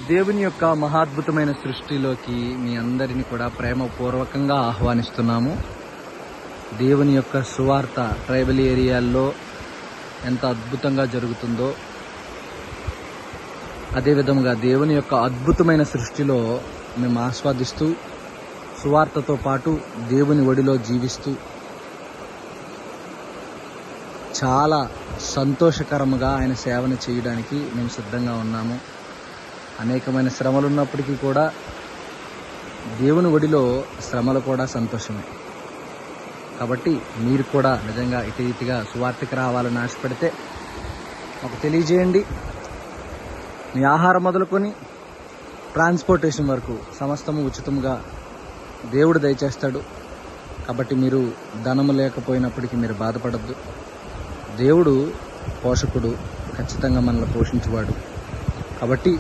దేవుని యొక్క మహాద్భుతమైన సృష్టిలోకి మీ అందరిని కూడా ప్రేమపూర్వకంగా ఆహ్వానిస్తున్నాము. దేవుని యొక్క సువార్త ట్రైబల్ ఏరియాల్లో ఎంత అద్భుతంగా జరుగుతుందో, అదేవిధంగా దేవుని యొక్క అద్భుతమైన సృష్టిలో మేము ఆస్వాదిస్తూ, సువార్తతో పాటు దేవుని ఒడిలో జీవిస్తూ చాలా సంతోషకరముగా ఆయన సేవను చేయడానికి మేము సిద్ధంగా ఉన్నాము. అనేకమైన శ్రమలు ఉన్నప్పటికీ కూడా దేవుని ఒడిలో శ్రమలు కూడా సంతోషమే. కాబట్టి మీరు కూడా నిజంగా ఇటు రీతిగా సువార్తకి రావాలని ఆశపడితే మాకు తెలియజేయండి. మీ ఆహారం మొదలుకొని ట్రాన్స్పోర్టేషన్ వరకు సమస్తము ఉచితంగా దేవుడు దయచేస్తాడు. కాబట్టి మీరు ధనము లేకపోయినప్పటికీ మీరు బాధపడద్దు. దేవుడు పోషకుడు, ఖచ్చితంగా మనల్ని పోషించువాడు. కాబట్టి